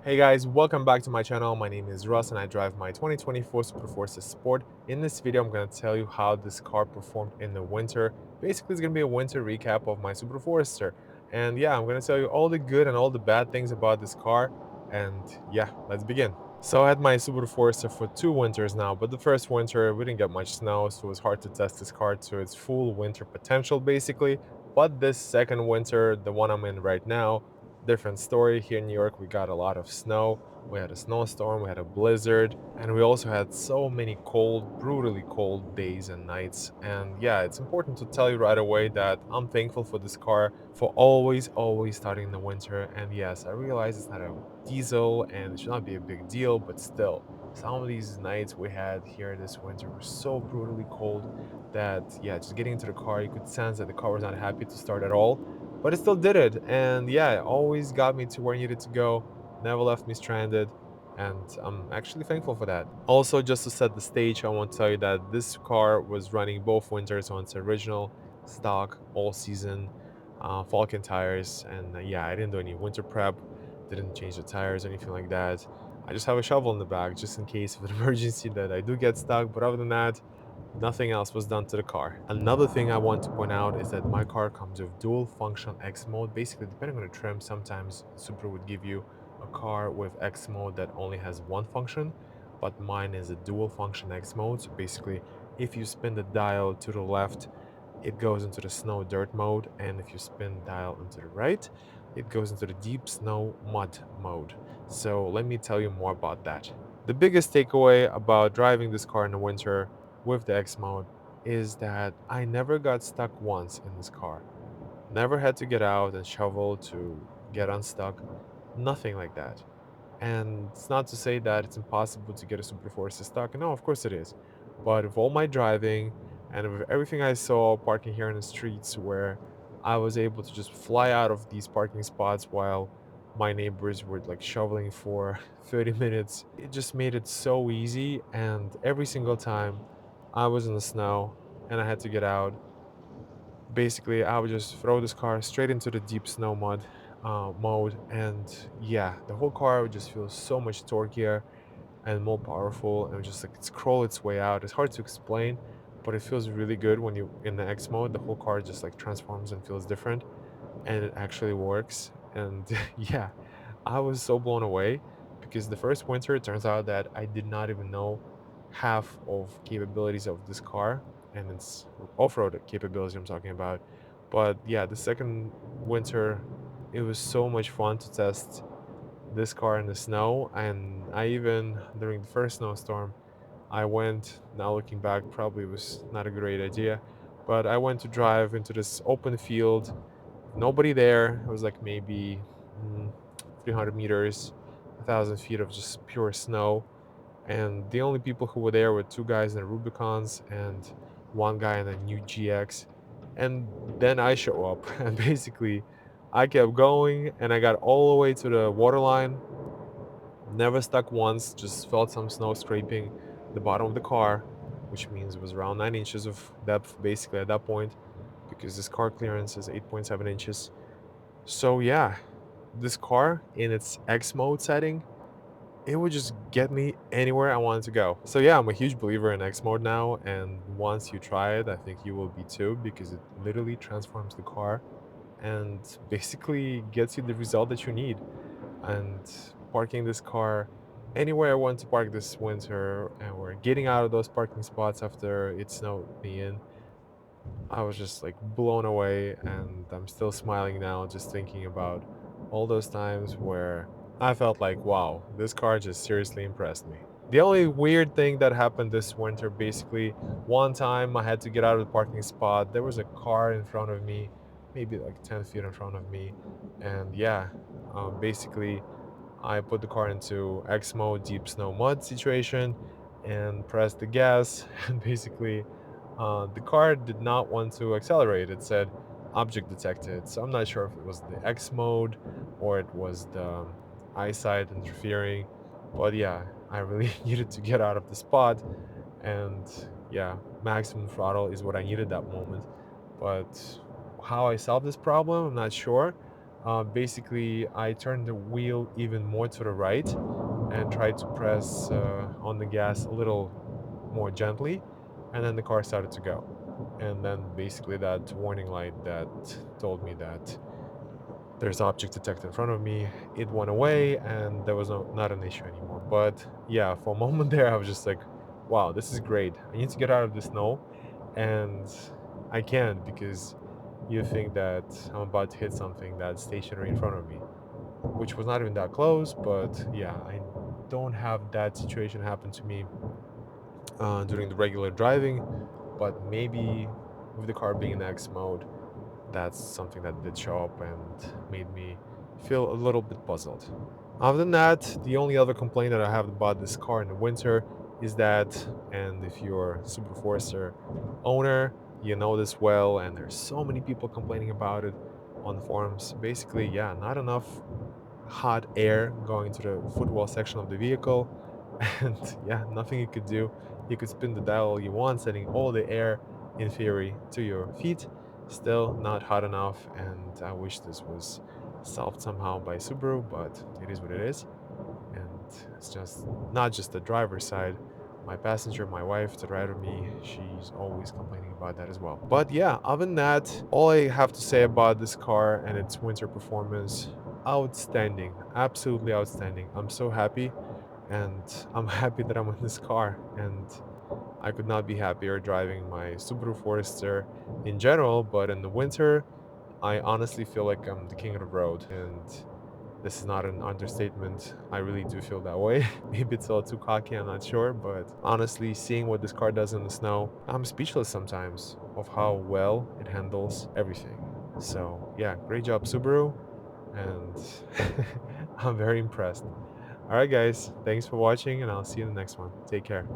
Hey guys, welcome back to my channel. My name is Russ and I drive my 2024 Super Forces Sport. In this video, I'm going to tell you how this car performed in the winter. Basically, it's going to be a winter recap of my Super Forester. And yeah, I'm going to tell you all the good and all the bad things about this car. And yeah, let's begin. So I had my Subaru Forester for 2 winters now, but the first winter we didn't get much snow, so it was hard to test this car to its full winter potential basically. But this second winter, the one I'm in right now, different story. Here in New York, we got a lot of snow. We had a snowstorm, we had a blizzard, and we also had so many cold, brutally cold days and nights. And yeah, it's important to tell you right away that I'm thankful for this car for always starting in the winter. And yes, I realize it's not a diesel and it should not be a big deal, but still, some of these nights we had here this winter were so brutally cold that, yeah, just getting into the car, you could sense that the car was not happy to start at all, but it still did it. And yeah, it always got me to where I needed to go, never left me stranded. And I'm actually thankful for that. Also, just to set the stage, I want to tell you that this car was running both winters on its original stock all season Falcon tires. And yeah, I didn't do any winter prep, didn't change the tires or anything like that. I just have a shovel in the back just in case of an emergency that I do get stuck. But other than that, nothing else was done to the car. Another thing I want to point out is that my car comes with dual function X mode. Basically, depending on the trim, sometimes Supra would give you a car with X mode that only has one function, but mine is a dual function X mode. So basically, if you spin the dial to the left, it goes into the snow dirt mode, and if you spin dial into the right, it goes into the deep snow mud mode. So let me tell you more about that. The biggest takeaway about driving this car in the winter with the X mode is that I never got stuck once in this car. Never had to get out and shovel to get unstuck. Nothing like that. And it's not to say that it's impossible to get a Super Force stuck. No, of course it is. But with all my driving and with everything I saw parking here in the streets, where I was able to just fly out of these parking spots while my neighbors were like shoveling for 30 minutes, it just made it so easy. And every single time I was in the snow and I had to get out, basically I would just throw this car straight into the deep snow mud mode, and yeah, the whole car would just feel so much torquier and more powerful, and just like scroll its way out. It's hard to explain, but it feels really good when you in the X mode. The whole car just like transforms and feels different, and it actually works. And yeah, I was so blown away because the first winter, it turns out that I did not even know half of capabilities of this car, and it's off-road capabilities I'm talking about. But yeah, the second winter, it was so much fun to test this car in the snow. And I even, during the first snowstorm, I went, now looking back, probably was not a great idea, but I went to drive into this open field, nobody there. It was like maybe 300 meters, 1,000 feet of just pure snow. And the only people who were there were two guys in the Rubicons and one guy in a new GX. And then I show up, and basically I kept going and I got all the way to the waterline. Never stuck once, just felt some snow scraping the bottom of the car, which means it was around 9 inches of depth basically at that point, because this car clearance is 8.7 inches. So yeah, this car in its X mode setting, it would just get me anywhere I wanted to go. So yeah, I'm a huge believer in X mode now, and once you try it, I think you will be too, because it literally transforms the car and basically gets you the result that you need. And parking this car anywhere I want to park this winter, and we're getting out of those parking spots after it snowed me in, I was just like blown away, and I'm still smiling now just thinking about all those times where I felt like, wow, this car just seriously impressed me. The only weird thing that happened this winter, basically, one time I had to get out of the parking spot. There was a car in front of me, maybe like 10 feet in front of me. And yeah, basically, I put the car into X mode, deep snow mud situation, and pressed the gas. And basically, the car did not want to accelerate. It said object detected. So I'm not sure if it was the X mode or it was the eyesight interfering. But yeah, I really needed to get out of the spot. And yeah, maximum throttle is what I needed that moment. But how I solved this problem, I'm not sure. Basically, I turned the wheel even more to the right and tried to press on the gas a little more gently, and then the car started to go. And then basically that warning light that told me that there's object detected in front of me, it went away and there was not an issue anymore. But yeah, for a moment there, I was just like, wow, this is great. I need to get out of the snow, and I can't because you think that I'm about to hit something that's stationary in front of me, which was not even that close. But yeah, I don't have that situation happen to me during the regular driving, but maybe with the car being in X mode, that's something that did show up and made me feel a little bit puzzled. Other than that, the only other complaint that I have about this car in the winter is that, and if you're a Super Forester owner, you know this well, and there's so many people complaining about it on the forums. Basically, yeah, not enough hot air going to the footwell section of the vehicle. And yeah, nothing you could do. You could spin the dial all you want, sending all the air in theory to your feet. Still not hot enough. And I wish this was solved somehow by Subaru, but it is what it is. And it's just not just the driver's side. My passenger, my wife, to the right of me, she's always complaining about that as well. But yeah, other than that, all I have to say about this car and its winter performance, outstanding, absolutely outstanding. I'm so happy, and I'm happy that I'm in this car, and I could not be happier driving my Subaru Forester in general, but in the winter, I honestly feel like I'm the king of the road, and this is not an understatement. I really do feel that way. Maybe it's a little too cocky, I'm not sure, but honestly, seeing what this car does in the snow, I'm speechless sometimes of how well it handles everything. So, yeah, great job, Subaru, and I'm very impressed. All right, guys, thanks for watching, and I'll see you in the next one. Take care.